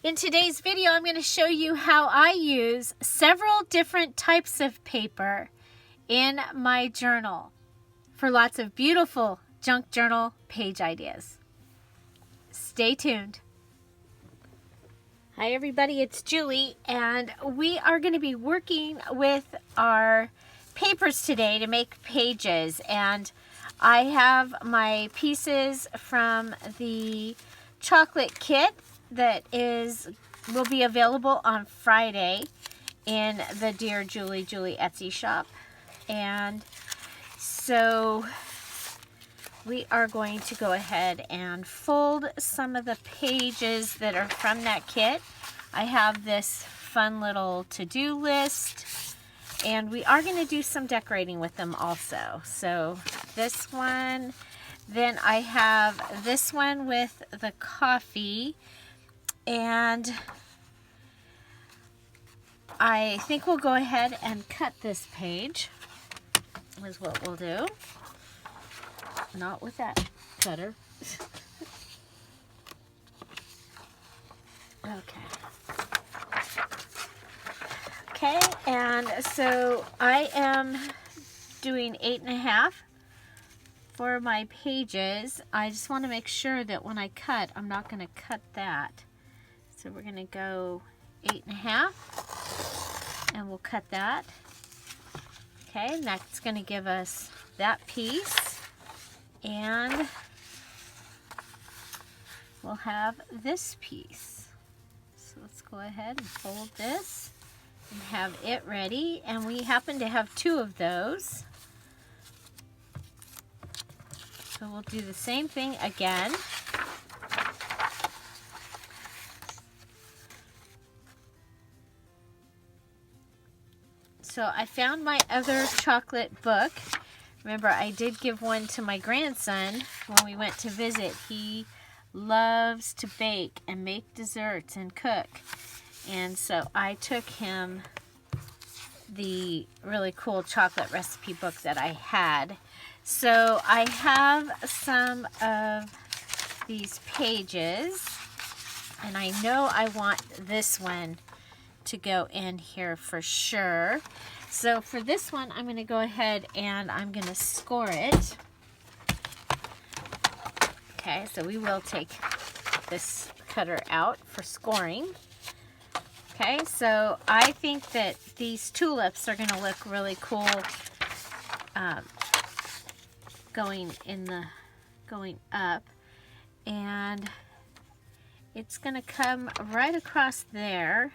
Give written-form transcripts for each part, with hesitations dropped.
In today's video, I'm going to show you how I use several different types of paper in my journal for lots of beautiful junk journal page ideas. Stay tuned. Hi everybody, it's Julie, and we are going to be working with our papers today to make pages. And I have my pieces from the chocolate kit that will be available on Friday in the Dearjuliejulie Etsy shop. And so we are going to go ahead and fold some of the pages that are from that kit. I have this fun little to-do list, and we are going to do some decorating with them also. So this one, then I have this one with the coffee, and I think we'll go ahead and cut this page, is what we'll do. Not with that cutter. Okay, and so I am doing 8.5 for my pages. I just want to make sure that when I cut, I'm not going to cut that. So we're going to go 8.5, and we'll cut that. Okay, and that's going to give us that piece. And we'll have this piece. So let's go ahead and fold this and have it ready. And we happen to have 2 of those. So we'll do the same thing again. So I found my other chocolate book. Remember, I did give one to my grandson when we went to visit. He loves to bake and make desserts and cook. And so I took him the really cool chocolate recipe book that I had. So I have some of these pages, and I know I want this one to go in here for sure. So for this one, I'm going to go ahead and I'm going to score it. Okay, so we will take this cutter out for scoring. Okay, so I think that these tulips are going to look really cool going up, and it's going to come right across there.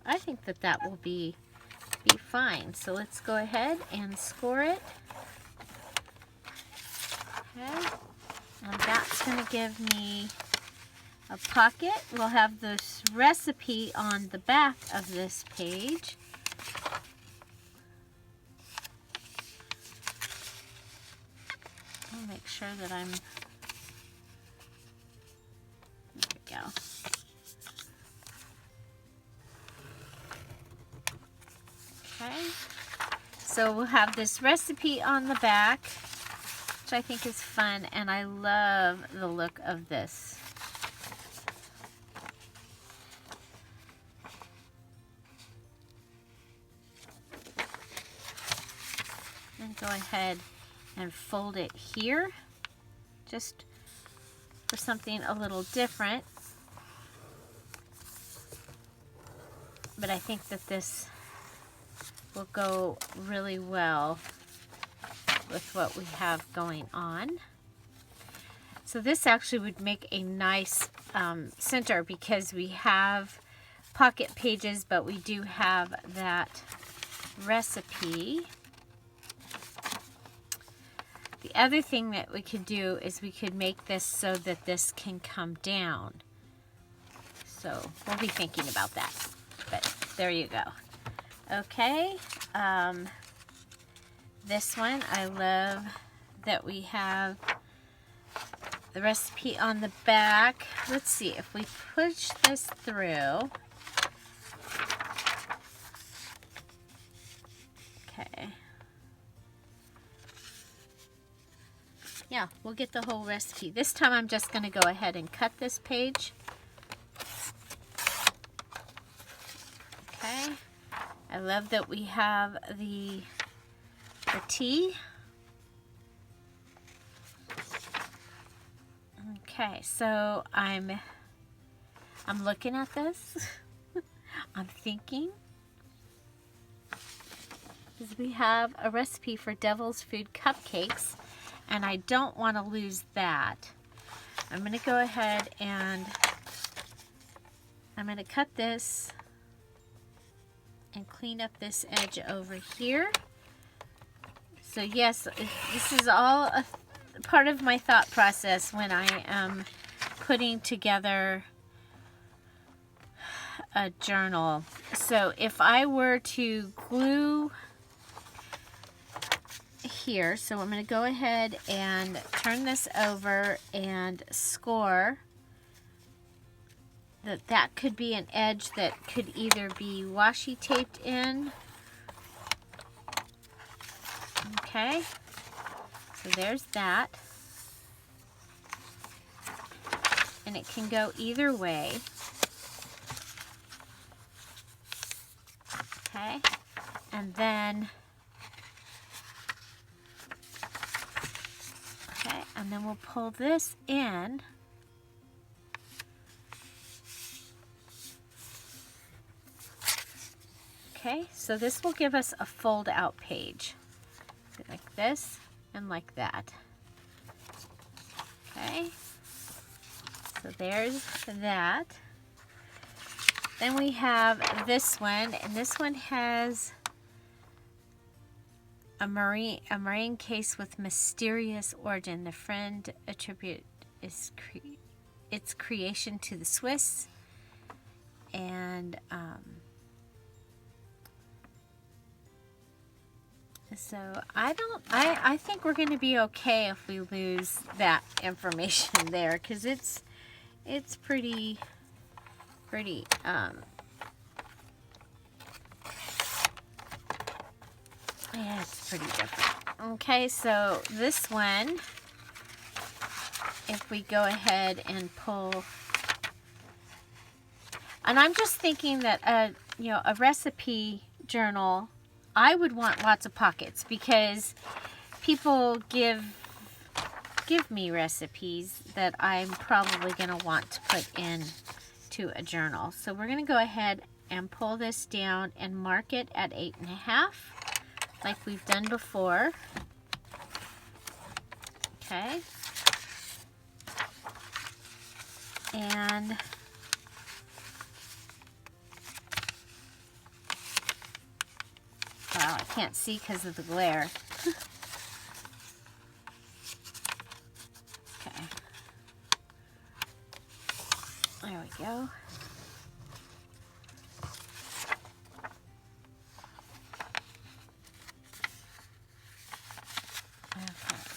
I think that that will be fine. So let's go ahead and score it. Okay, and that's going to give me a pocket. We'll have this recipe on the back of this page. I'll make sure that there we go. Okay, so we'll have this recipe on the back, which I think is fun, and I love the look of this. And go ahead and fold it here, just for something a little different. But I think that this will go really well with what we have going on. So this actually would make a nice center, because we have pocket pages, but we do have that recipe. The other thing that we could do is we could make this so that this can come down. So we'll be thinking about that. But there you go. Okay, this one, I love that we have the recipe on the back. Let's see, if we push this through. Okay. Yeah, we'll get the whole recipe. This time I'm just going to go ahead and cut this page. I love that we have the tea. Okay, so I'm looking at this. I'm thinking. Because we have a recipe for Devil's Food cupcakes, and I don't want to lose that. I'm going to go ahead and I'm going to cut this and clean up this edge over here. So yes, this is all a part of my thought process when I am putting together a journal. So if I were to glue here, so I'm going to go ahead and turn this over and score that could be an edge that could either be washi taped in. Okay, so there's that, and it can go either way. Okay, and then we'll pull this in. Okay, so this will give us a fold out page. Like this and like that. Okay, so there's that. Then we have this one, and this one has a marine case with mysterious origin. The friend attribute its creation to the Swiss, and so I think we're going to be okay if we lose that information there, because it's pretty yeah, it's pretty different. Okay, so this one, if we go ahead and pull, and I'm just thinking that a recipe journal, I would want lots of pockets, because people give me recipes that I'm probably going to want to put in to a journal. So we're going to go ahead and pull this down and mark it at 8.5, like we've done before. Okay. And wow, I can't see because of the glare. Okay. There we go. Okay,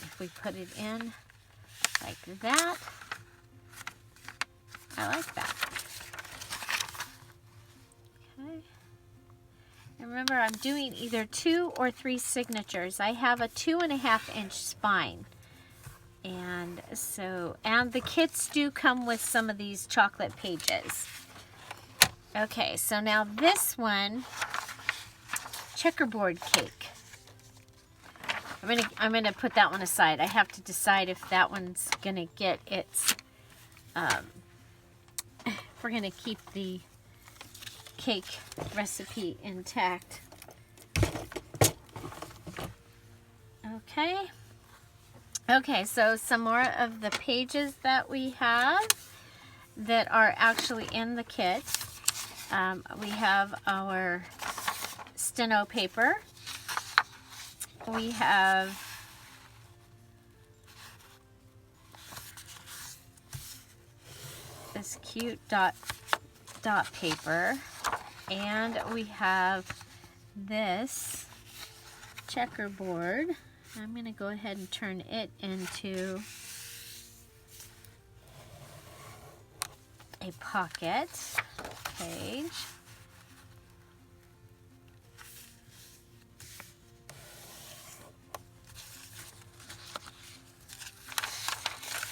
if we put it in like that, I like that. Okay. And remember, I'm doing either 2 or 3 signatures. I have a 2.5-inch spine. And so, and the kits do come with some of these chocolate pages. Okay, so now this one, checkerboard cake. I'm gonna put that one aside. I have to decide if that one's gonna get its, if we're gonna keep the cake recipe intact. Okay. Okay, so some more of the pages that we have that are actually in the kit. We have our steno paper. We have this cute dot paper, and we have this checkerboard. I'm going to go ahead and turn it into a pocket page.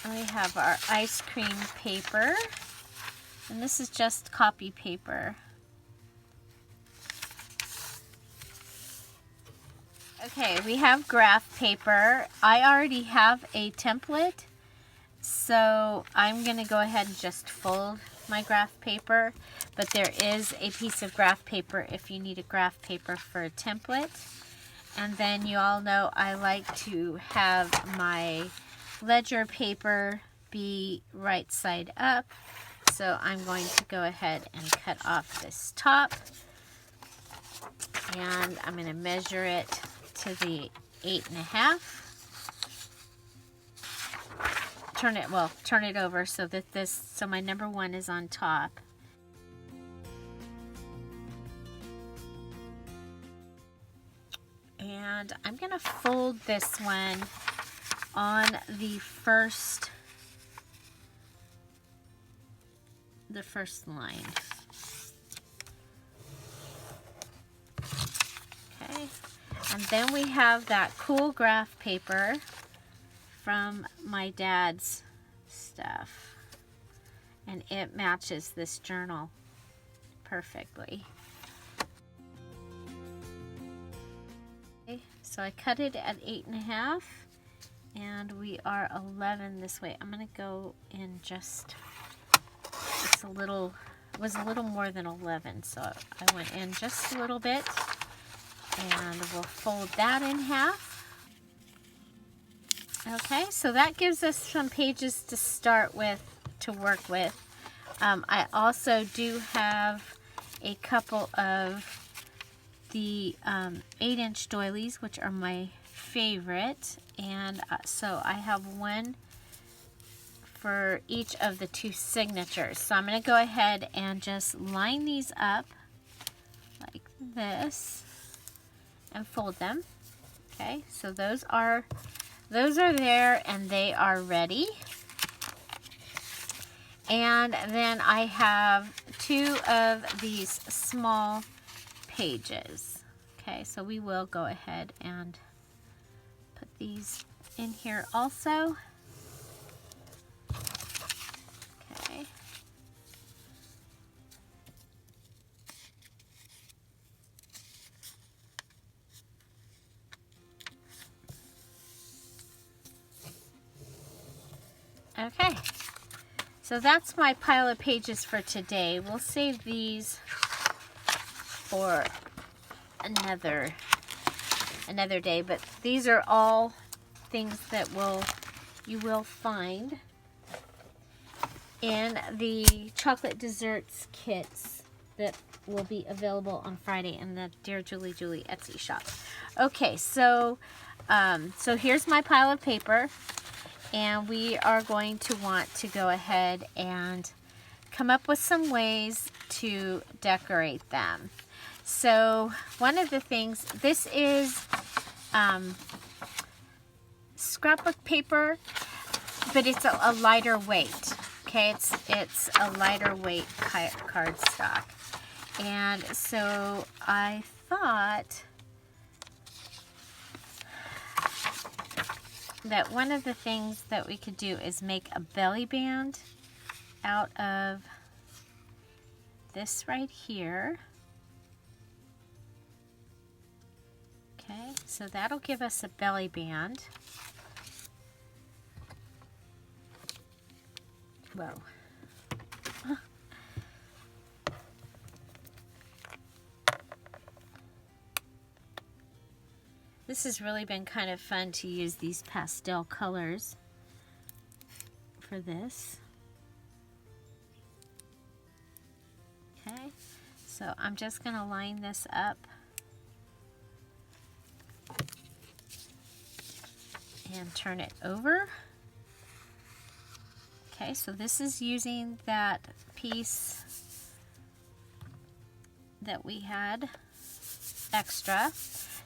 We have our ice cream paper, and this is just copy paper. Okay, we have graph paper. I already have a template, so I'm going to go ahead and just fold my graph paper, but there is a piece of graph paper if you need a graph paper for a template. And then you all know I like to have my ledger paper be right side up, so I'm going to go ahead and cut off this top, and I'm going to measure it to the 8.5. Turn it over so that so my number 1 is on top. And I'm going to fold this one on the first line. Okay. And then we have that cool graph paper from my dad's stuff. And it matches this journal perfectly. Okay, so I cut it at 8.5, and we are 11 this way. I'm gonna go in just, it was a little more than 11, so I went in just a little bit, and we'll fold that in half. Okay, so that gives us some pages to start with, to work with. I also do have a couple of the 8-inch doilies, which are my favorite, and so I have one for each of the 2 signatures. So I'm going to go ahead and just line these up like this and fold them. Okay, so those are there, and they are ready. And then I have 2 of these small pages. Okay, so we will go ahead and put these in here also. Okay. Okay, so that's my pile of pages for today. We'll save these for another day, but these are all things that you will find in the chocolate desserts kits that will be available on Friday in the Dearjuliejulie Etsy shop. Okay, so here's my pile of paper, and we are going to want to go ahead and come up with some ways to decorate them. So one of the things, this is scrapbook paper, but it's a lighter weight. Okay, it's a lighter weight cardstock, and so I thought that one of the things that we could do is make a belly band out of this right here. Okay, so that'll give us a belly band. Whoa. This has really been kind of fun to use these pastel colors for this. Okay, so I'm just going to line this up and turn it over. Okay, so this is using that piece that we had extra.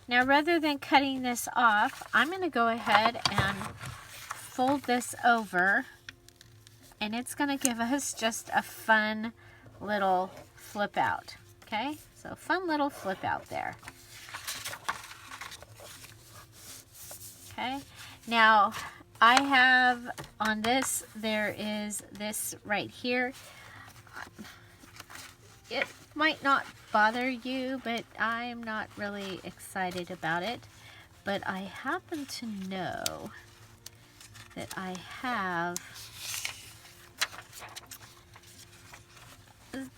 Now, rather than cutting this off, I'm going to go ahead and fold this over, and it's going to give us just a fun little flip out. Okay, so fun little flip out there. Okay, now I have on this, there is this right here. It might not bother you, but I'm not really excited about it. but I happen to know that I have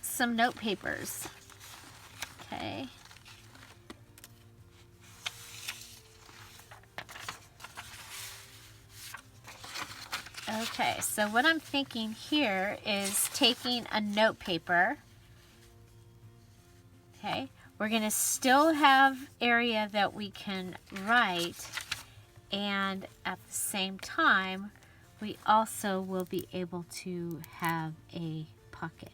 some note papers. Okay. Okay, so what I'm thinking here is taking a note paper. Okay, we're going to still have area that we can write, and at the same time, we also will be able to have a pocket.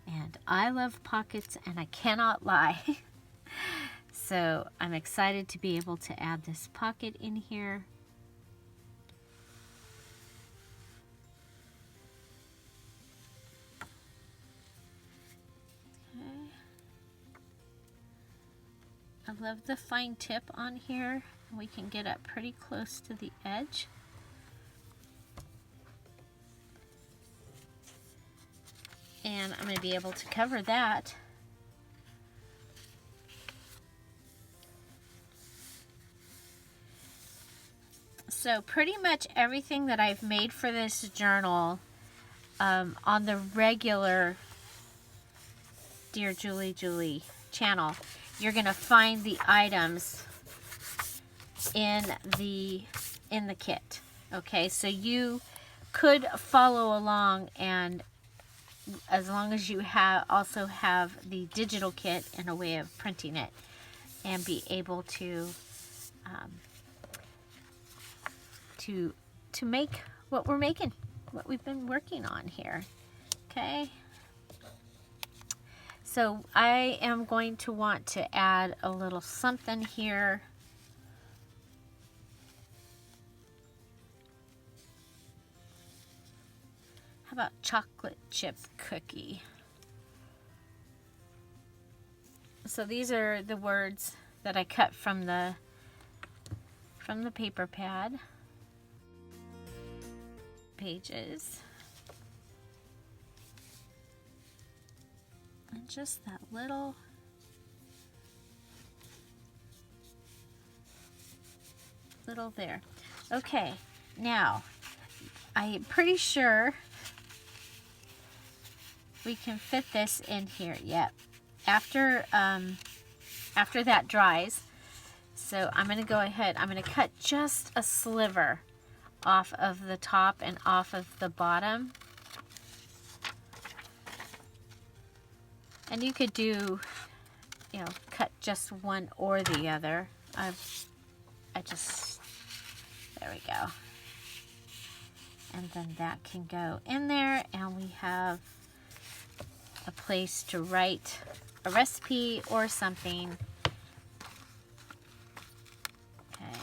And I love pockets, and I cannot lie. So I'm excited to be able to add this pocket in here. I love the fine tip on here. We can get up pretty close to the edge. And I'm going to be able to cover that. So pretty much everything that I've made for this journal on the regular Dearjuliejulie channel, you're going to find the items in the kit. Okay, so you could follow along, and as long as you also have the digital kit and a way of printing it, and be able to make what we're making, what we've been working on here. Okay. So I am going to want to add a little something here. How about chocolate chip cookie? So these are the words that I cut from the paper pad. Pages. And just that little there. Okay, now I'm pretty sure we can fit this in here. Yep. After that dries, so I'm going to go ahead. I'm going to cut just a sliver off of the top and off of the bottom. And you could do, you know, cut just one or the other. there we go. And then that can go in there, and we have a place to write a recipe or something. Okay.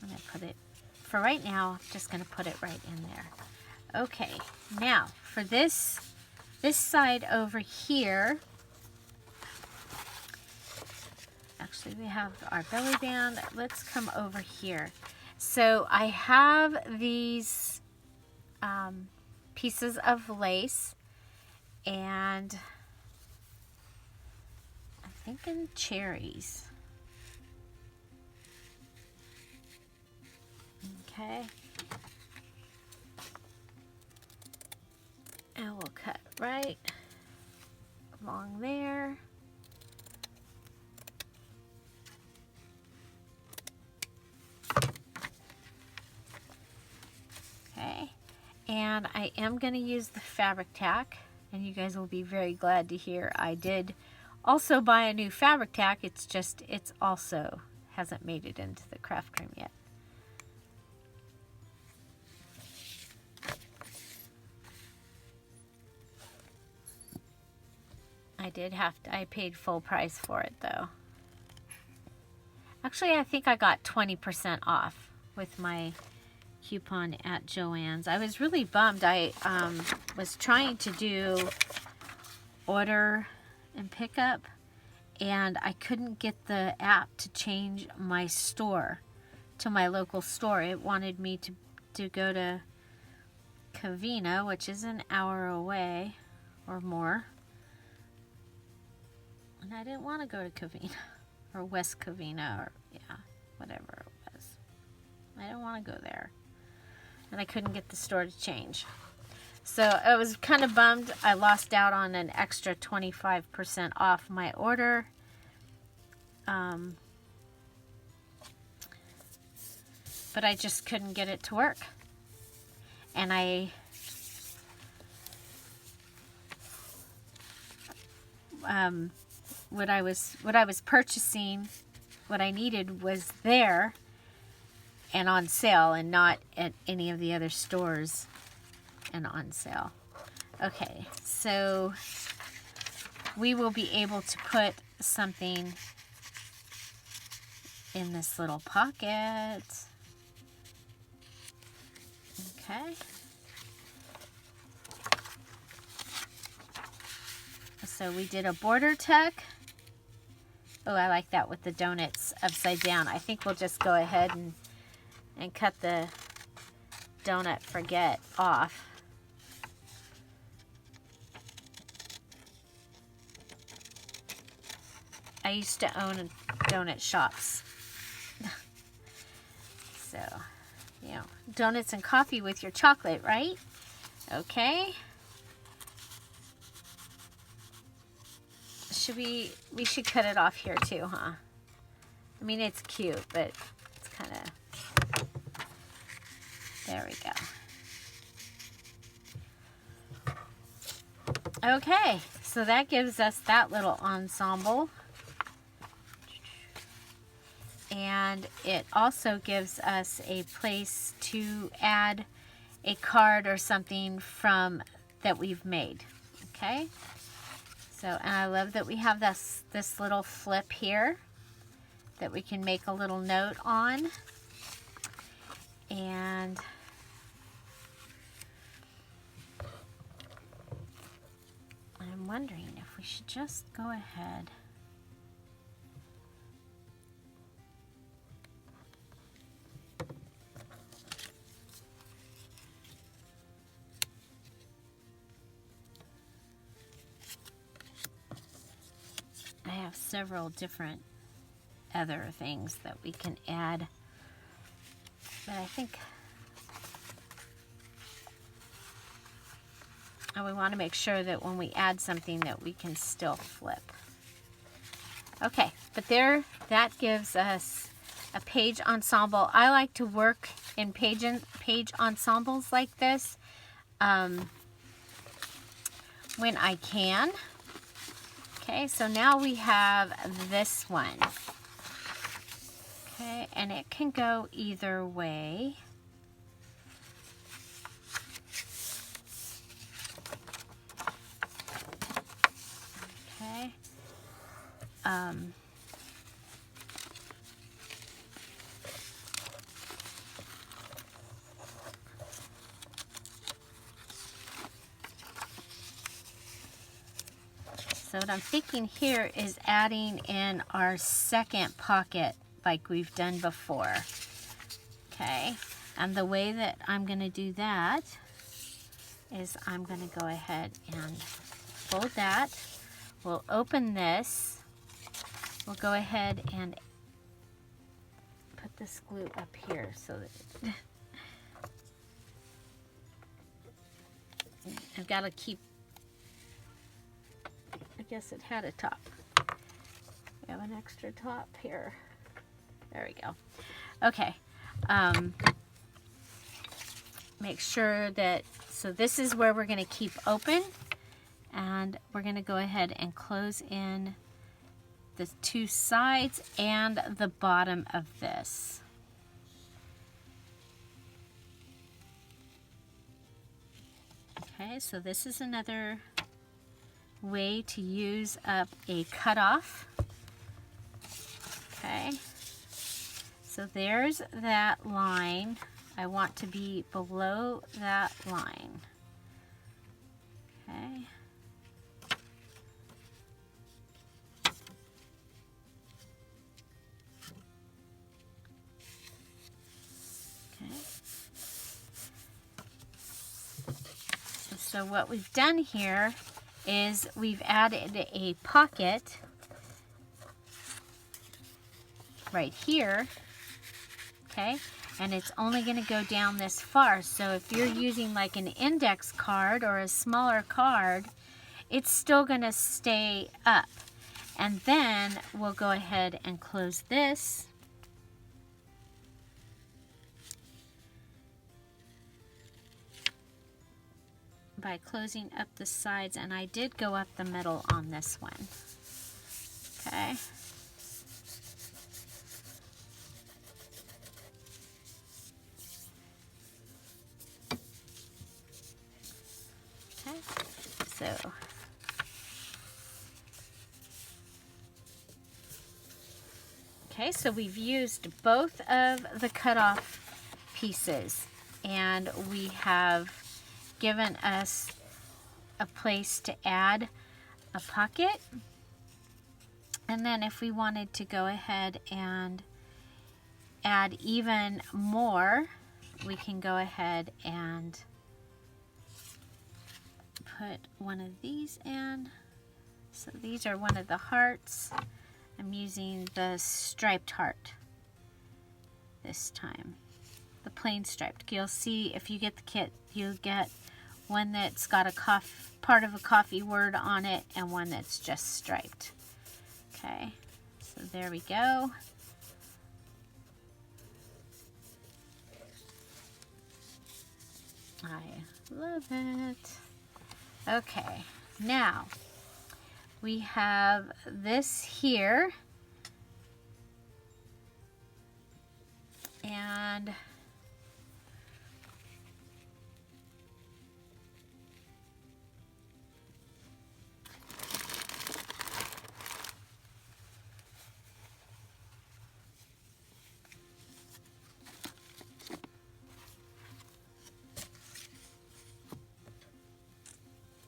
I'm going to put it, for right now, I'm just going to put it right in there. Okay, now for this side over here, actually we have our belly band. Let's come over here. So I have these pieces of lace, and I'm thinking cherries. Okay. And we'll cut right along there. Okay. And I am going to use the fabric tack, and you guys will be very glad to hear I did also buy a new fabric tack. It's just, it's also hasn't made it into the craft cream yet. I paid full price for it though. Actually, I think I got 20% off with my coupon at Joann's. I was really bummed. I was trying to do order and pickup, and I couldn't get the app to change my store to my local store. It wanted me to go to Covina, which is an hour away or more. And I didn't want to go to Covina. or West Covina, or yeah, whatever it was. I don't want to go there. And I couldn't get the store to change. So I was kind of bummed. I lost out on an extra 25% off my order. But I just couldn't get it to work. And what I was purchasing, what I needed was there and on sale, and not at any of the other stores and on sale. Okay, so we will be able to put something in this little pocket. Okay. So we did a border tuck. Oh, I like that with the donuts upside down. I think we'll just go ahead and cut the donut forget off. I used to own donut shops. So, you know, donuts and coffee with your chocolate, right? Okay. We should cut it off here too, huh? I mean, it's cute, but it's kind of, there we go. Okay, so that gives us that little ensemble. And it also gives us a place to add a card or something from that we've made. Okay. So, and I love that we have this little flip here that we can make a little note on. And I'm wondering if we should just go ahead . I have several different other things that we can add, but I think we want to make sure that when we add something that we can still flip. Okay, but there, that gives us a page ensemble. I like to work in page ensembles like this when I can. Okay, so now we have this one. Okay, and it can go either way. Okay. So what I'm thinking here is adding in our second pocket like we've done before. Okay, and the way that I'm going to do that is I'm going to go ahead and fold that. We'll open this. We'll go ahead and put this glue up here so that I've got to keep, I guess it had a top. We have an extra top here. There we go. Okay. Make sure that, so this is where we're going to keep open, and we're going to go ahead and close in the two sides and the bottom of this. Okay, so this is another way to use up a cutoff. Okay, so there's that line. I want to be below that line. Okay. Okay. So what we've done here is we've added a pocket right here, okay? And it's only going to go down this far. So if you're using like an index card or a smaller card, it's still going to stay up. And then we'll go ahead and close this. By closing up the sides, and I did go up the middle on this one. Okay. Okay, so so we've used both of the cutoff pieces, and we have given us a place to add a pocket. And then if we wanted to go ahead and add even more, we can go ahead and put one of these in. So these are one of the hearts. I'm using the striped heart this time, the plain striped. You'll see if you get the kit, you'll get one that's got a part of a coffee word on it and one that's just striped. Okay, so there we go. I love it. Okay, now we have this here, and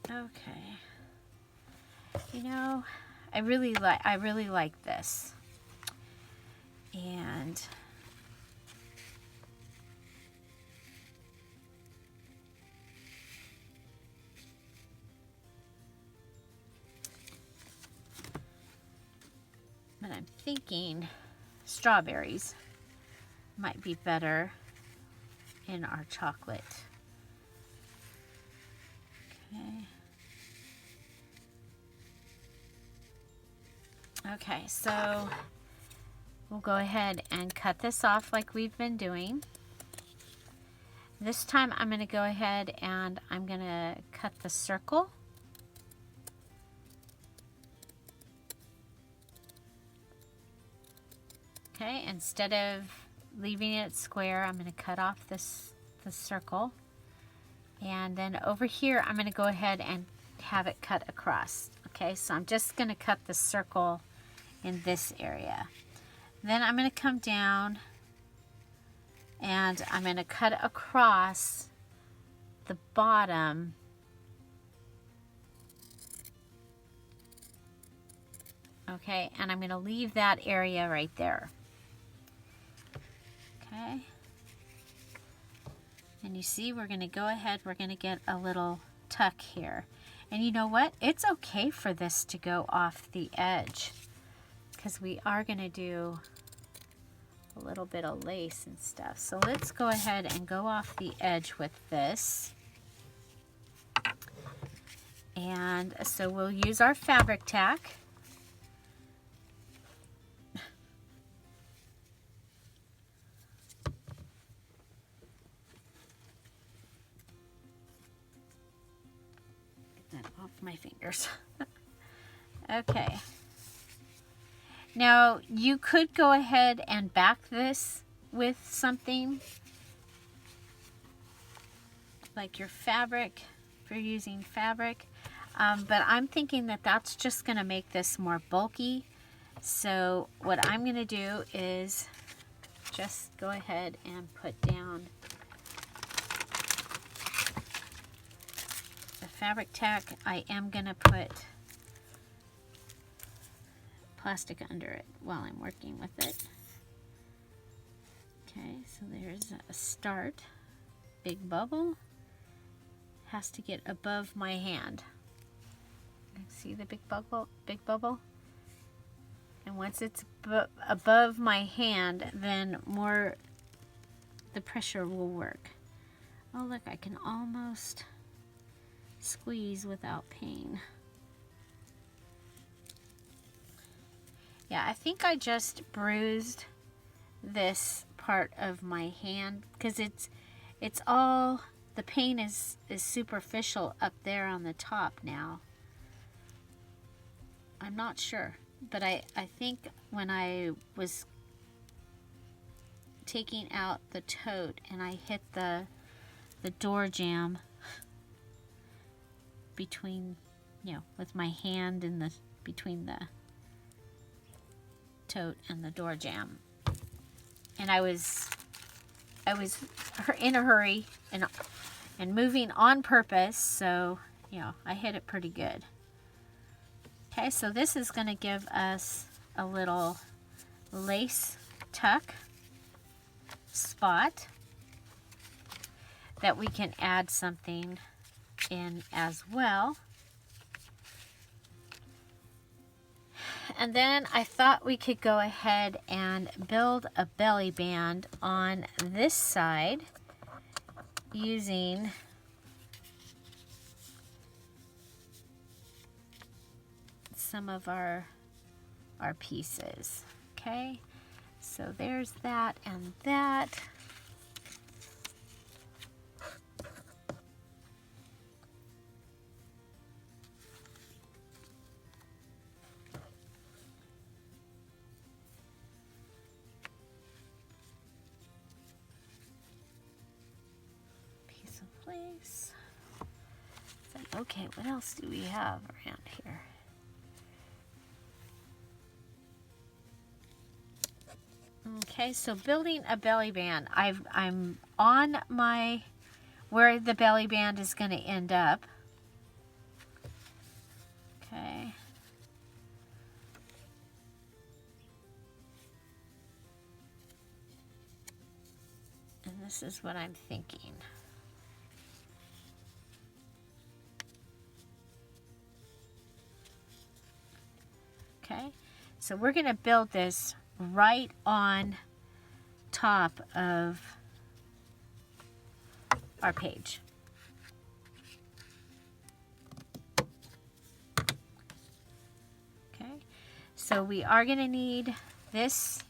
okay. You know, I really like this. And but I'm thinking strawberries might be better in our chocolate. Okay. Okay, so we'll go ahead and cut this off like we've been doing. This time I'm going to go ahead and I'm going to cut the circle. Okay, instead of leaving it square, I'm going to cut off the circle. And then over here, I'm going to go ahead and have it cut across. Okay, so I'm just going to cut the circle in this area. Then I'm going to come down and I'm going to cut across the bottom. Okay, and I'm going to leave that area right there. Okay. And you see, we're going to go ahead, we're going to get a little tuck here. And you know what? It's okay for this to go off the edge, because we are going to do a little bit of lace and stuff. So let's go ahead and go off the edge with this. And so we'll use our fabric tack. Get that off my fingers. Okay. Now, you could go ahead and back this with something like your fabric, if you're using fabric. But I'm thinking that that's just going to make this more bulky. So what I'm going to do is just go ahead and put down the fabric tack. I am going to put plastic under it while I'm working with it. Okay, so there's a start. Big bubble. Has to get above my hand. See the big bubble? Big bubble? And once it's above my hand, then the pressure will work. Oh look, I can almost squeeze without pain. Yeah, I think I just bruised this part of my hand because it's all, the pain is superficial up there on the top now. I'm not sure, but I think when I was taking out the tote and I hit the door jamb between, with my hand in between the tote and the door jamb, and I was in a hurry and moving on purpose, so I hit it pretty good. Okay, so this is going to give us a little lace tuck spot that we can add something in as well. And then I thought we could go ahead and build a belly band on this side using some of our pieces. Okay, so there's that and that. Piece of lace. Okay, what else do we have around here? Okay, so building a belly band. I'm on where the belly band is going to end up. Okay. And this is what I'm thinking. Okay, so we're going to build this right on top of our page. Okay, so we are going to need this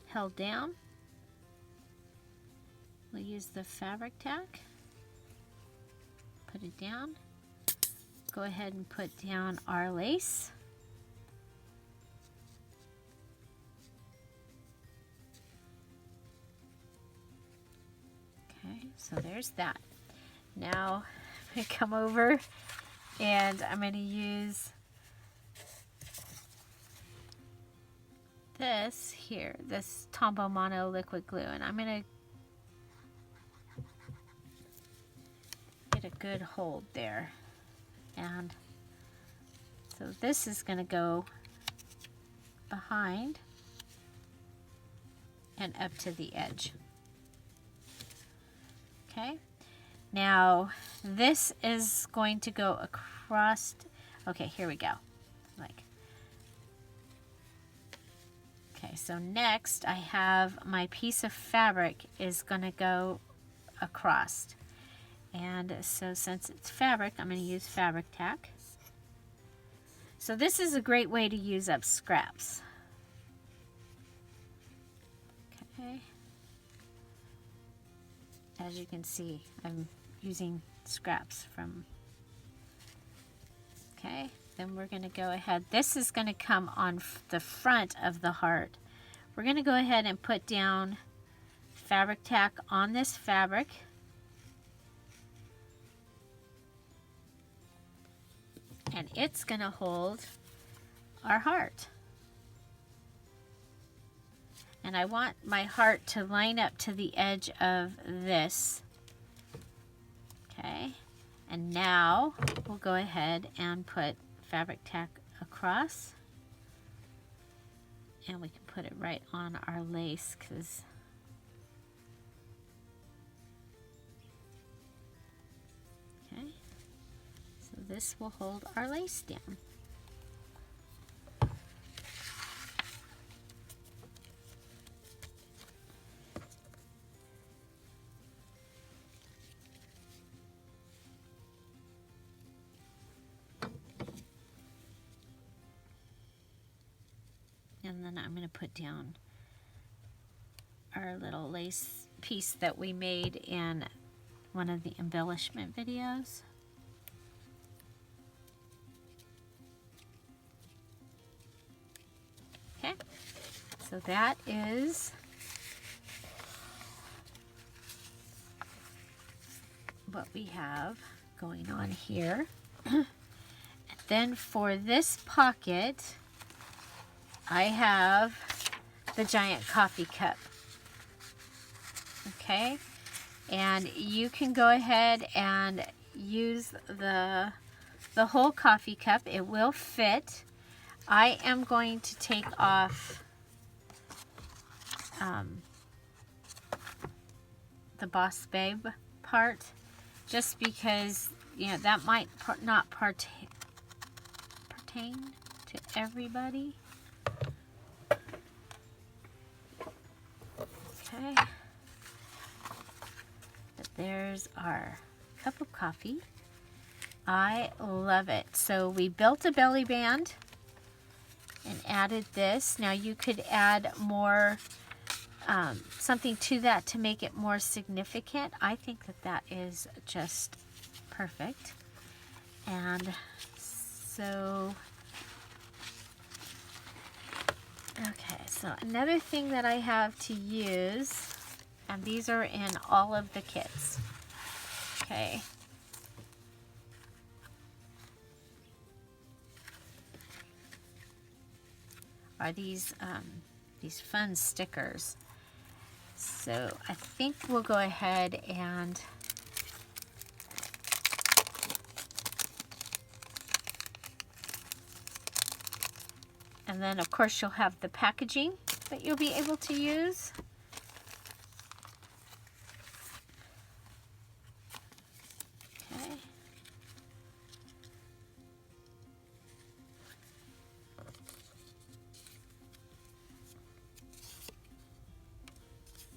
held down. We'll use the fabric tack, put it down, go ahead and put down our lace. Okay, so there's that. Now I'm going to come over and I'm going to use this here, this Tombow Mono liquid glue, and I'm going to get a good hold there. And so this is going to go behind and up to the edge. Okay, now this is going to go across. Okay, here we go. Okay, so next I have my piece of fabric is going to go across. And so since it's fabric, I'm going to use fabric tack. So this is a great way to use up scraps. Okay. As you can see, I'm using scraps from. Okay, then we're going to go ahead. This is going to come on the front of the heart. We're going to go ahead and put down fabric tack on this fabric. And it's going to hold our heart. And I want my heart to line up to the edge of this. Okay, and now we'll go ahead and put fabric tack across. And we can put it right on our lace because okay, so this will hold our lace down. And then I'm going to put down our little lace piece that we made in one of the embellishment videos. Okay, so that is what we have going on here. And then for this pocket, I have the giant coffee cup. Okay, and you can go ahead and use the whole coffee cup. It will fit. I am going to take off the Boss Babe part, just because, you know, that might not pertain to everybody. Okay. But there's our cup of coffee. I love it. So we built a belly band and added this. Now you could add more, something to that to make it more significant. I think that that is just perfect. And so, okay, so another thing that I have to use, and these are in all of the kits, okay. Are these fun stickers. So I think we'll go ahead and then of course you'll have the packaging that you'll be able to use.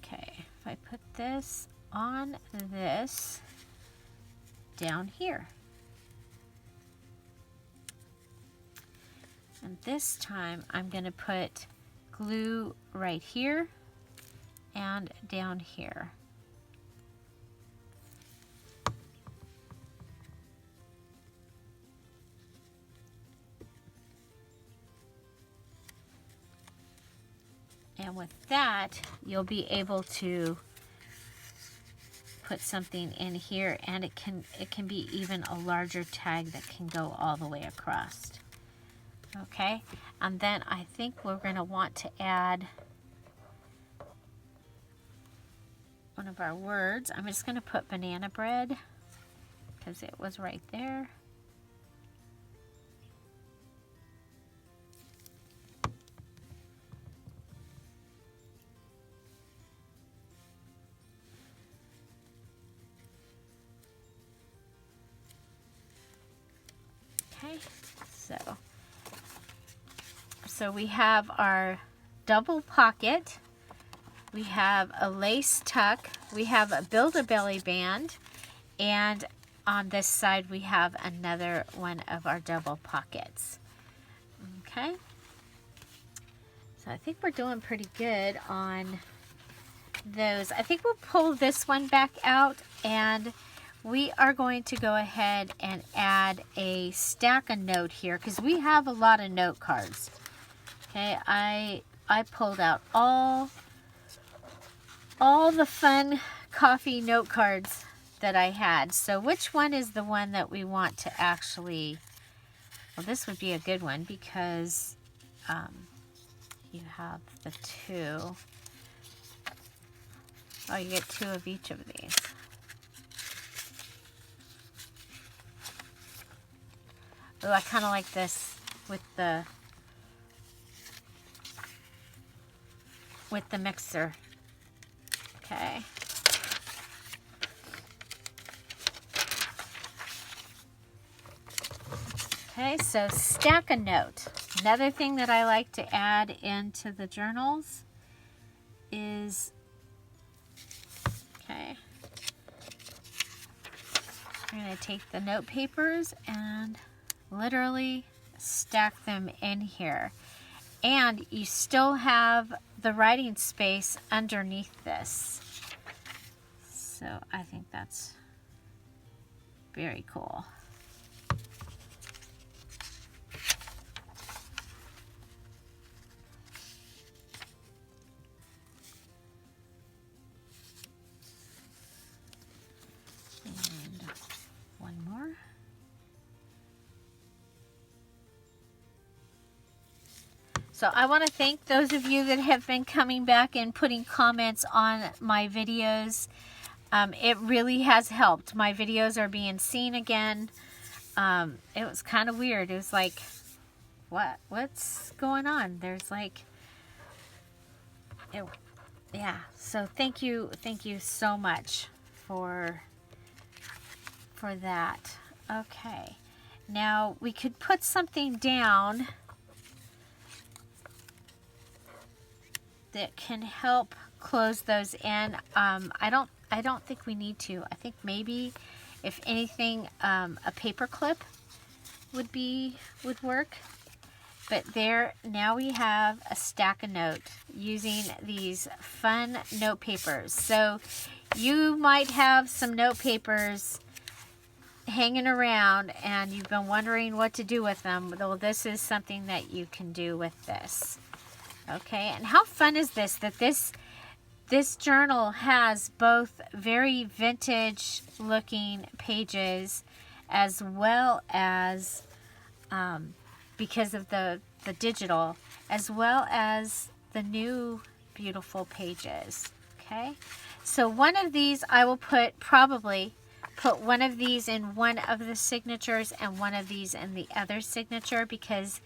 Okay. If I put this on this down here. And this time I'm going to put glue right here and down here. And with that, you'll be able to put something in here, and it can be even a larger tag that can go all the way across. Okay, and then I think we're going to want to add one of our words. I'm just going to put banana bread because it was right there. Okay, so we have our double pocket, we have a lace tuck, we have a Build-A-Belly band, and on this side we have another one of our double pockets. Okay, so I think we're doing pretty good on those. I think we'll pull this one back out, and we are going to go ahead and add a stack of note here because we have a lot of note cards. Okay, I pulled out all the fun coffee note cards that I had. So which one is the one that we want to actually, well, this would be a good one because you have the two. Oh, you get two of each of these. Oh, I kind of like this with the mixer. Okay. Okay, so stack a note. Another thing that I like to add into the journals is, okay, I'm going to take the note papers and literally stack them in here. And you still have the writing space underneath this. So I think that's very cool. And one more. So I want to thank those of you that have been coming back and putting comments on my videos. It really has helped. My videos are being seen again. It was kind of weird. It was like, what's going on? There's like, yeah. So thank you so much for that. Okay, now we could put something down that can help close those in. I don't think we need to. I think maybe, if anything, a paper clip would work. But there, now we have a stack of notes using these fun note papers. So you might have some note papers hanging around and you've been wondering what to do with them. Well, this is something that you can do with this. Okay, and how fun is this, that this journal has both very vintage looking pages as well as, because of the digital, as well as the new beautiful pages. Okay, so one of these I will probably put one of these in one of the signatures and one of these in the other signature, because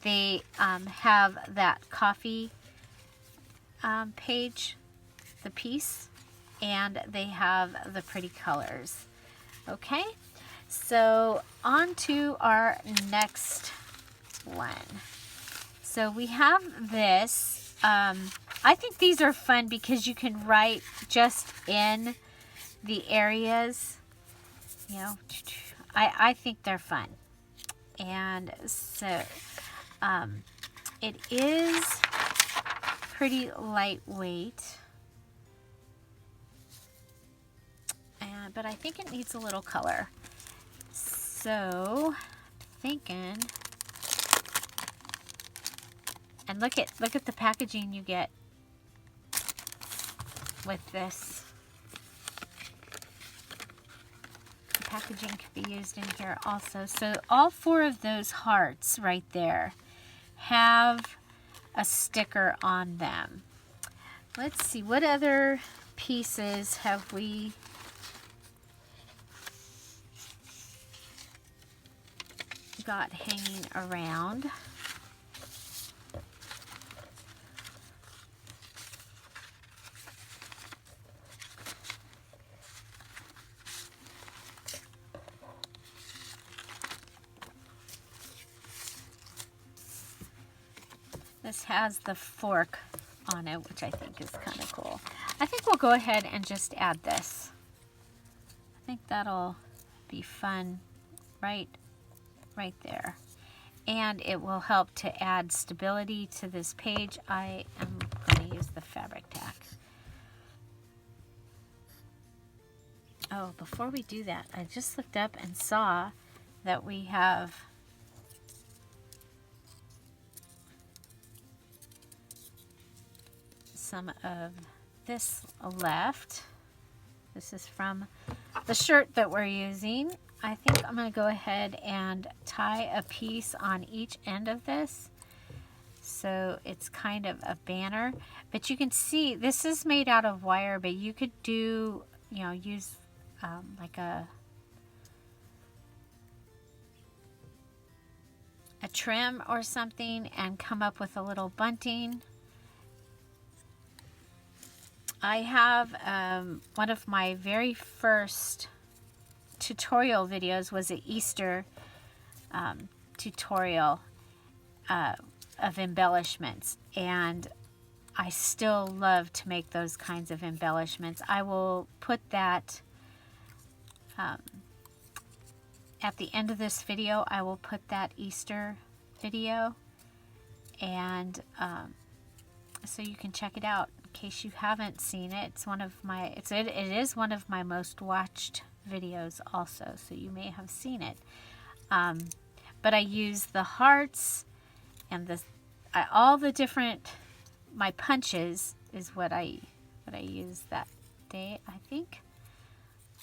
they have that coffee page, the piece, and they have the pretty colors. Okay, so on to our next one. So we have this. I think these are fun because you can write just in the areas. You know, I think they're fun. And so it is pretty lightweight, but I think it needs a little color. So thinking, and look at the packaging you get with this. The packaging could be used in here also. So all four of those hearts right there have a sticker on them. Let's see, what other pieces have we got hanging around? This has the fork on it, which I think is kind of cool. I think we'll go ahead and just add this. I think that'll be fun right there. And it will help to add stability to this page. I am going to use the fabric tack. Oh, before we do that, I just looked up and saw that we have some of this left. This is from the shirt that we're using. I think I'm going to go ahead and tie a piece on each end of this, so it's kind of a banner. But you can see this is made out of wire, but you could do, you know, use like a trim or something and come up with a little bunting. I have one of my very first tutorial videos was an Easter tutorial of embellishments, and I still love to make those kinds of embellishments. I will put that at the end of this video. I will put that Easter video, and so you can check it out in case you haven't seen it. It's one of my, it is one of my most watched videos also, so you may have seen it. But I use the hearts and all the different, my punches is what I used that day, I think.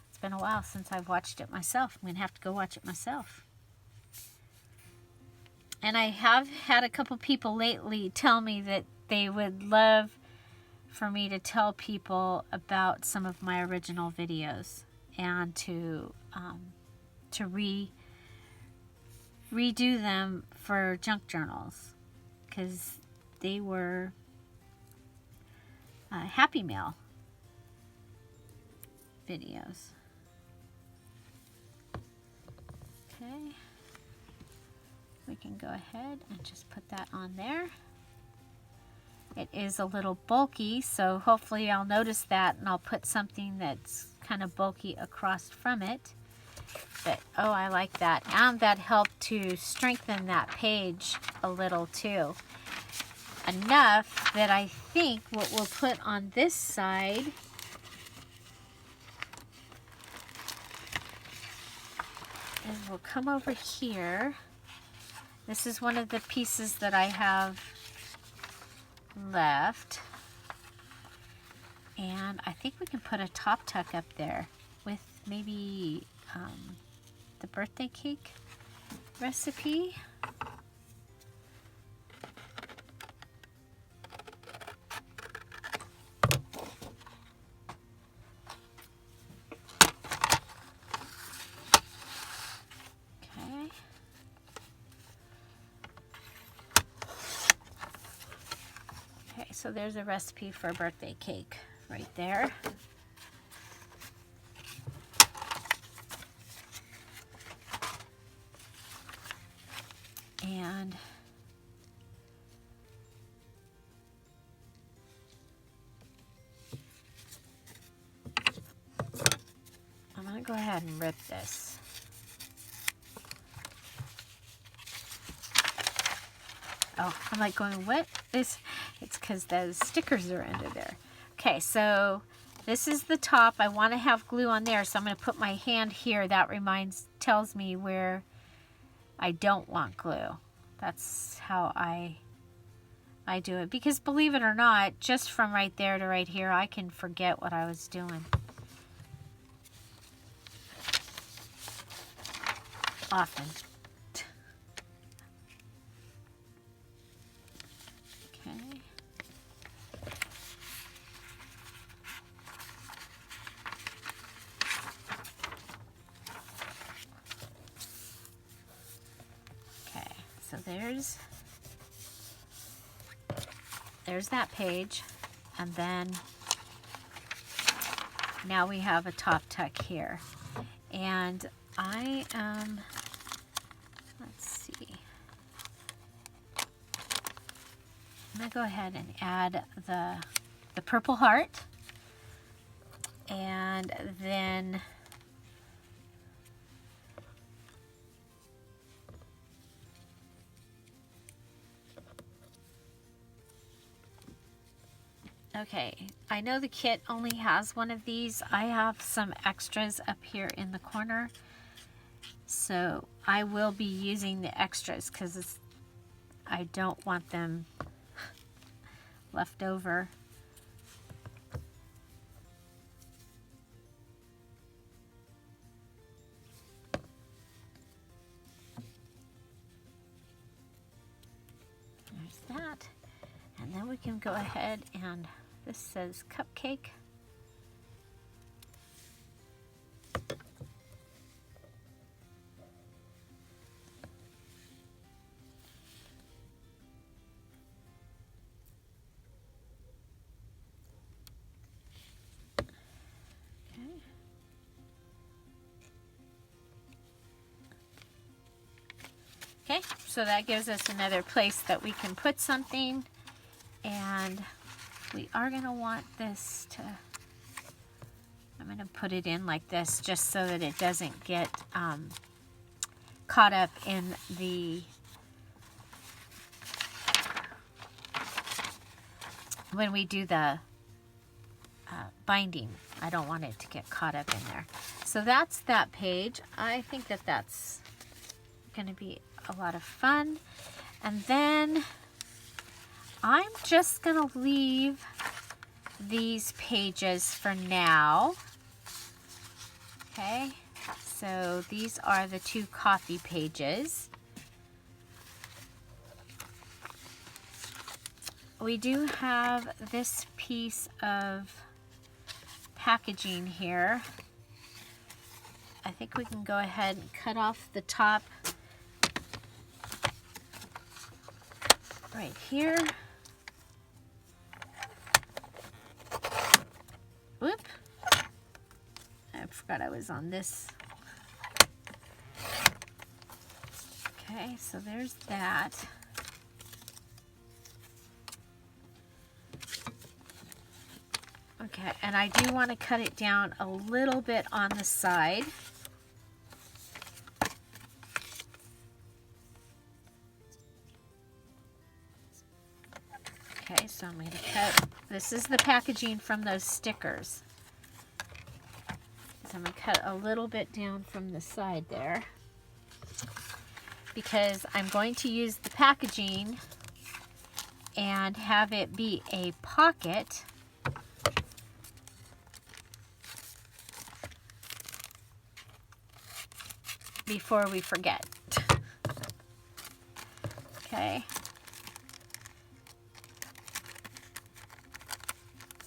It's been a while since I've watched it myself. I'm going to have to go watch it myself. And I have had a couple people lately tell me that they would love for me to tell people about some of my original videos and to redo them for junk journals, because they were Happy Mail videos. Okay, we can go ahead and just put that on there. It is a little bulky, so hopefully I'll notice that, and I'll put something that's kind of bulky across from it. But oh, I like that, and that helped to strengthen that page a little too. Enough that I think what we'll put on this side is we'll come over here. This is one of the pieces that I have left, and I think we can put a top tuck up there with maybe the birthday cake recipe. So there's a recipe for a birthday cake right there. And I'm going to go ahead and rip this. Oh, I'm like going, what? It's because those stickers are under there. Okay, so this is the top. I want to have glue on there, so I'm going to put my hand here. That tells me where I don't want glue. That's how I do it. Because believe it or not, just from right there to right here, I can forget what I was doing. Often. So there's that page, and then now we have a top tuck here, and I am, let's see, I'm gonna go ahead and add the purple heart, and then okay, I know the kit only has one of these. I have some extras up here in the corner, so I will be using the extras because I don't want them left over. There's that, and then we can go ahead and this says cupcake. Okay, so that gives us another place that we can put something, and we are going to want this to, I'm going to put it in like this just so that it doesn't get caught up in the when we do the binding. I don't want it to get caught up in there. So that's that page. I think that that's going to be a lot of fun. And then I'm just going to leave these pages for now. Okay, so these are the 2 coffee pages. We do have this piece of packaging here. I think we can go ahead and cut off the top right here. Whoop. I forgot I was on this. Okay, so there's that. Okay, and I do want to cut it down a little bit on the side. Okay, so I'm going to cut, this is the packaging from those stickers. So I'm going to cut a little bit down from the side there, because I'm going to use the packaging and have it be a pocket. Before we forget. Okay.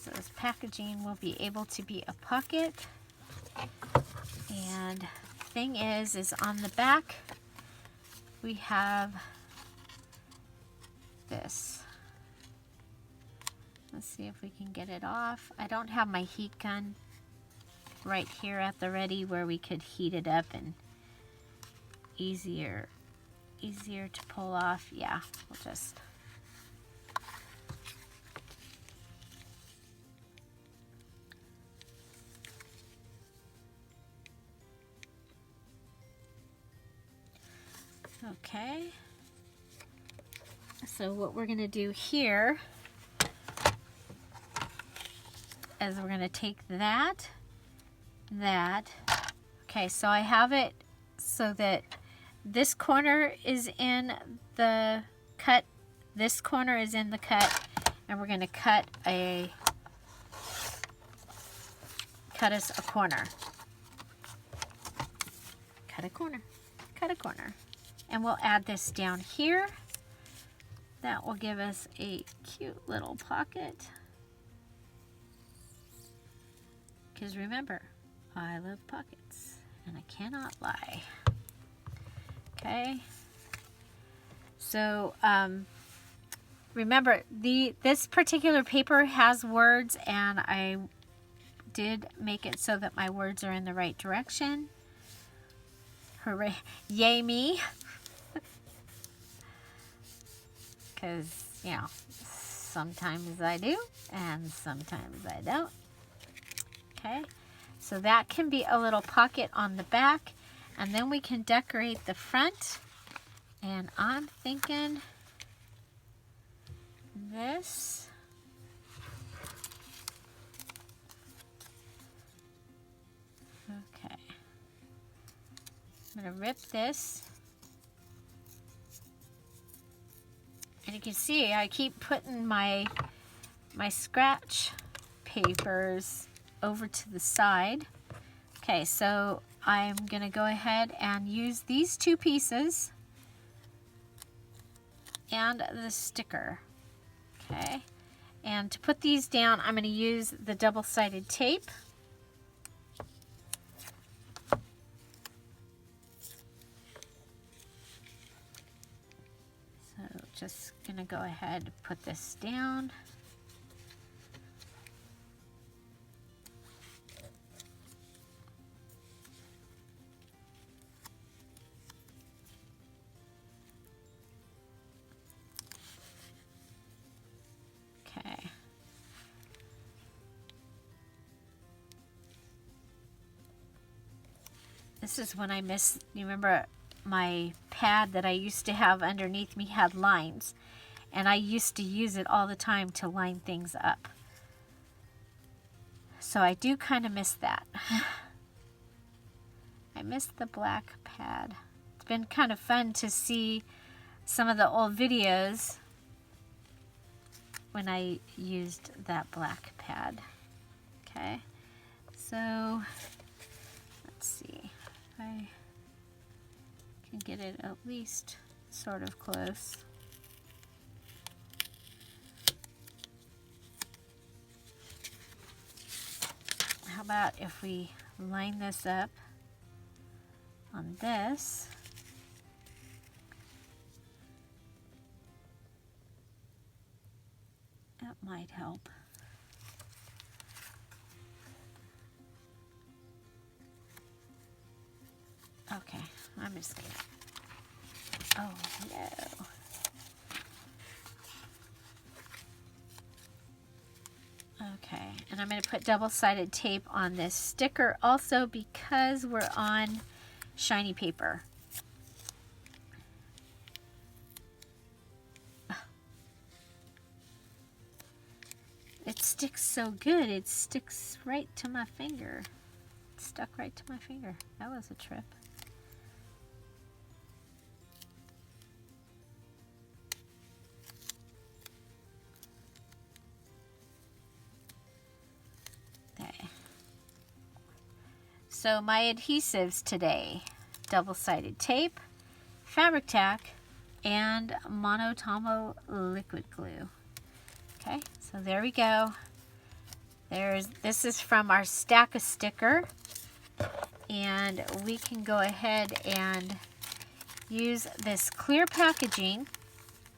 So this packaging will be able to be a pocket. And the thing is on the back we have this. Let's see if we can get it off. I don't have my heat gun right here at the ready where we could heat it up and easier to pull off. Yeah, we'll just okay. So what we're going to do here is we're going to take that. Okay, so I have it so that this corner is in the cut, this corner is in the cut, and we're going to cut us a corner. Cut a corner. Cut a corner. And we'll add this down here. That will give us a cute little pocket. Because remember, I love pockets, and I cannot lie. Okay, so remember this particular paper has words, and I did make it so that my words are in the right direction. Hooray, yay me. Because, you know, sometimes I do and sometimes I don't. Okay, so that can be a little pocket on the back. And then we can decorate the front. And I'm thinking this. Okay. I'm going to rip this. And you can see I keep putting my scratch papers over to the side. Okay, so I'm going to go ahead and use these 2 pieces and the sticker. Okay, and to put these down, I'm going to use the double-sided tape. So just going to go ahead and put this down. This is when I miss, you remember my pad that I used to have underneath me had lines. and I used to use it all the time to line things up. So I do kind of miss that. I miss the black pad. It's been kind of fun to see some of the old videos when I used that black pad. Okay, so let's see if I can get it at least sort of close. How about if we line this up on this? That might help. Okay, I'm just gonna, oh no. Okay, and I'm going to put double-sided tape on this sticker also because we're on shiny paper. It sticks so good, it sticks right to my finger. It stuck right to my finger. That was a trip. So my adhesives today, double-sided tape, fabric tack, and Monotomo liquid glue. Okay, so there we go. This is from our stack of sticker, and we can go ahead and use this clear packaging.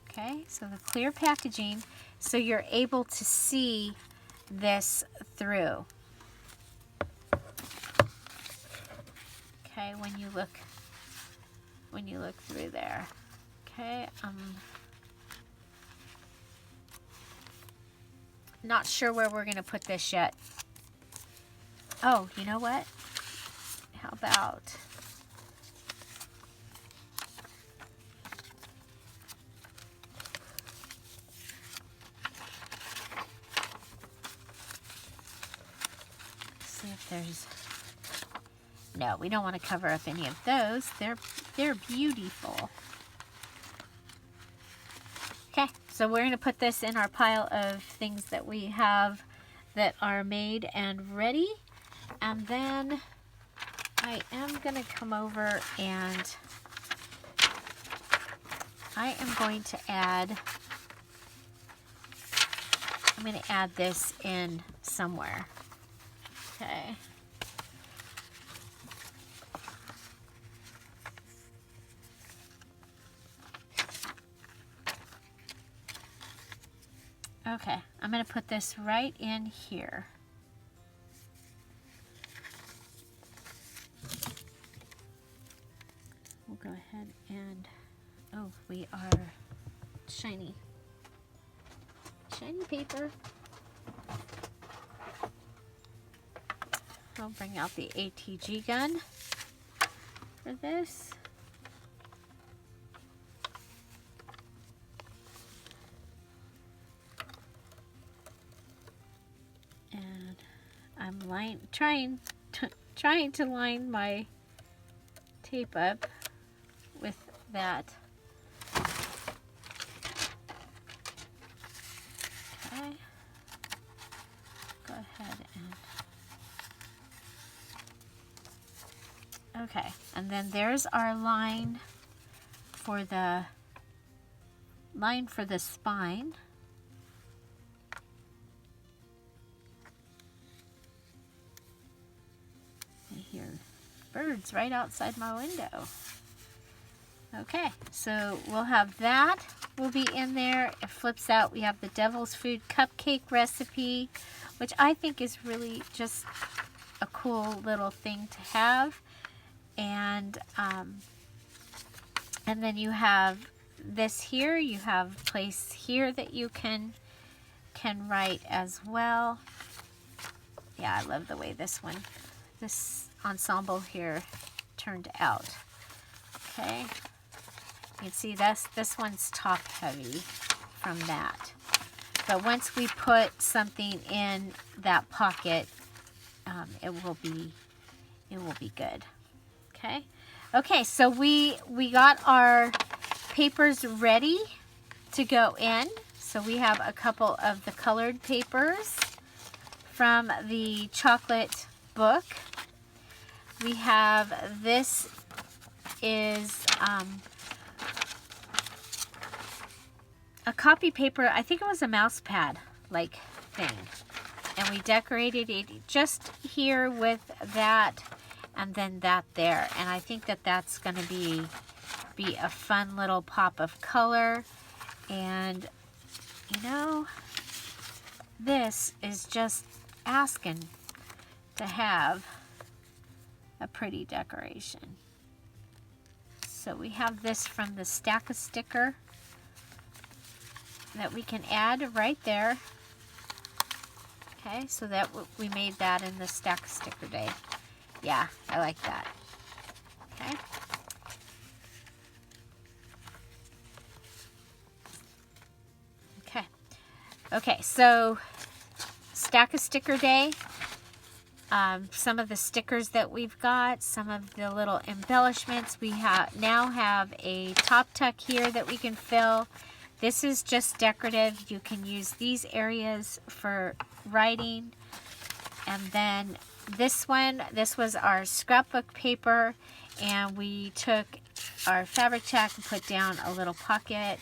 Okay, so the clear packaging, so you're able to see this through. Okay, when you look through there. Okay, not sure where we're gonna put this yet. Oh, you know what? How about see if there's, no, we don't want to cover up any of those. They're beautiful. Okay, so we're going to put this in our pile of things that we have that are made and ready. And then I am going to come over and I am going to add, I'm going to add this in somewhere. Okay. Okay, I'm going to put this right in here. We'll go ahead and, oh, we are shiny paper. I'll bring out the ATG gun for this. And I'm trying to line my tape up with that. Okay. Go ahead and, okay, and then there's our line for the spine. I hear birds right outside my window. Okay, so we'll have that will be in there. It flips out. We have the Devil's Food cupcake recipe, which I think is really just a cool little thing to have. And then you have this here. You have a place here that you can write as well. Yeah, I love the way this ensemble here turned out. Okay, you can see this one's top heavy from that. But once we put something in that pocket, it will be good. Okay. Okay, so we got our papers ready to go in. So we have a couple of the colored papers from the chocolate book. We have, this is a copy paper. I think it was a mouse pad like thing. And we decorated it just here with that and then that there. And I think that that's going to be a fun little pop of color. And, you know, this is just asking to have a pretty decoration. So we have this from the stack of sticker that we can add right there. Okay, so that we made that in the stack of sticker day. Yeah, I like that. Okay. Okay. Okay, so stack of sticker day. Some of the stickers that we've got, some of the little embellishments. We now have a top tuck here that we can fill. This is just decorative. You can use these areas for writing. And then this one, this was our scrapbook paper, and we took our fabric tack and put down a little pocket.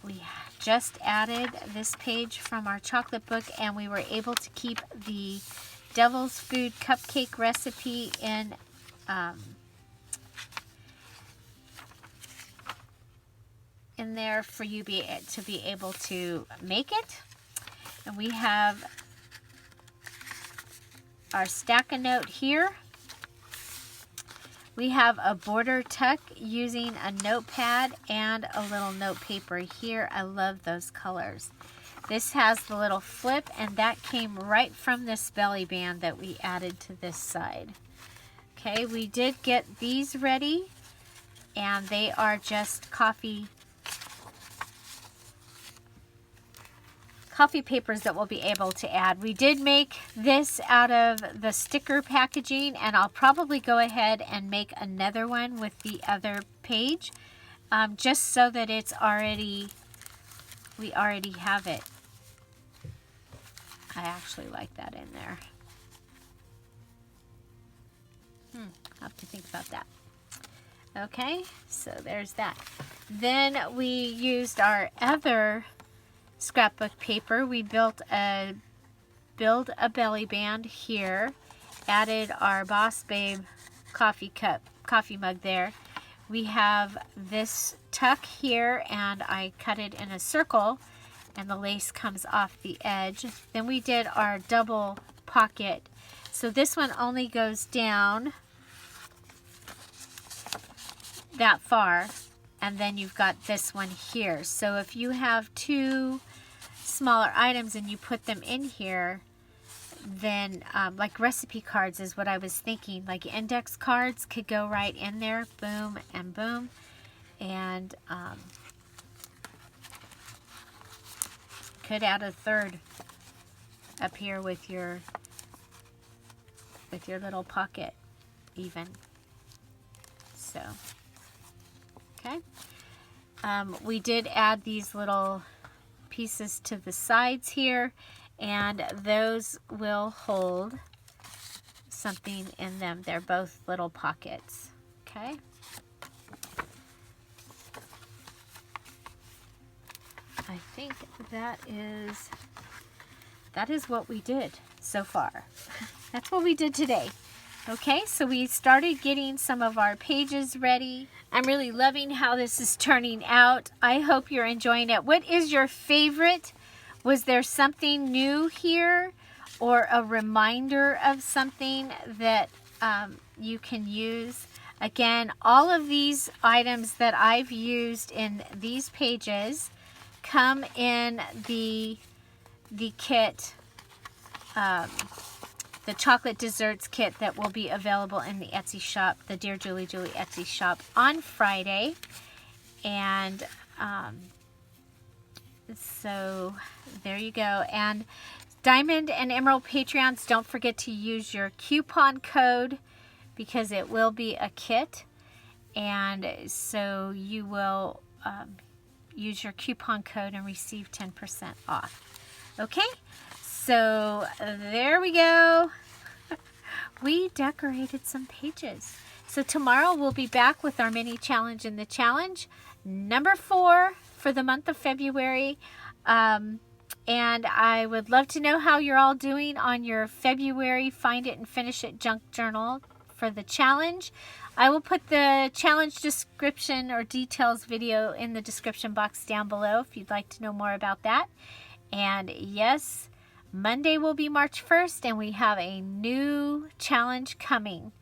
We just added this page from our chocolate book, and we were able to keep the Devil's Food cupcake recipe in there for you to be able to make it. And we have our stack a note here. We have a border tuck using a notepad and a little note paper here. I love those colors. This has the little flip, and that came right from this belly band that we added to this side. Okay, we did get these ready, and they are just coffee papers that we'll be able to add. We did make this out of the sticker packaging, and I'll probably go ahead and make another one with the other page, just so that it's already, we already have it. I actually like that in there. I'll have to think about that. Okay, so there's that. Then we used our other scrapbook paper. We built a belly band here, added our Boss Babe coffee mug there. We have this tuck here, and I cut it in a circle, and the lace comes off the edge. Then we did our double pocket. So this one only goes down that far, and then you've got this one here. So if you have two smaller items and you put them in here, then like recipe cards is what I was thinking. Like index cards could go right in there, boom and boom. And could add a third up here with your little pocket even. So, okay. We did add these little pieces to the sides here, and those will hold something in them. They're both little pockets. Okay. I think that is what we did so far. That's what we did today. Okay, so we started getting some of our pages ready. I'm really loving how this is turning out. I hope you're enjoying it. What is your favorite? Was there something new here, or a reminder of something that you can use? Again, all of these items that I've used in these pages come in the kit, the chocolate desserts kit that will be available in the Etsy shop, the Dearjuliejulie Etsy shop on Friday. And So there you go. And Diamond and Emerald Patreons, don't forget to use your coupon code because it will be a kit. And so you will use your coupon code and receive 10% off. Okay, so there we go. We decorated some pages. So tomorrow we'll be back with our mini challenge in the challenge. Number 4 for the month of February. And I would love to know how you're all doing on your February Find It and Finish It junk journal for the challenge. I will put the challenge description or details video in the description box down below if you'd like to know more about that. And yes, Monday will be March 1st, and we have a new challenge coming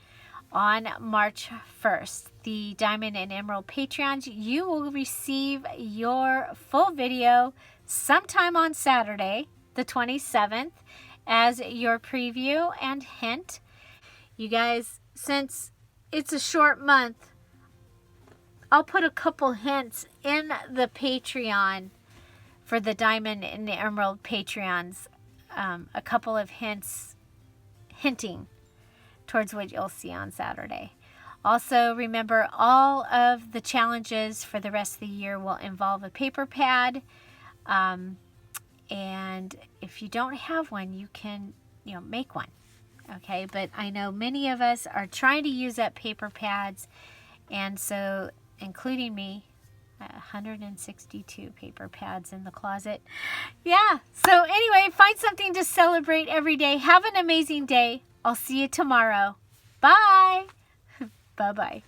on March 1st. The Diamond and Emerald Patreons, you will receive your full video sometime on Saturday, the 27th, as your preview and hint. You guys, since it's a short month, I'll put a couple hints in the Patreon for the Diamond and the Emerald Patreons. A couple of hints, hinting towards what you'll see on Saturday. Also, remember, all of the challenges for the rest of the year will involve a paper pad. And if you don't have one, you can, make one. Okay, but I know many of us are trying to use up paper pads, and so, including me, 162 paper pads in the closet. Yeah, so anyway, find something to celebrate every day. Have an amazing day. I'll see you tomorrow. Bye. Bye-bye.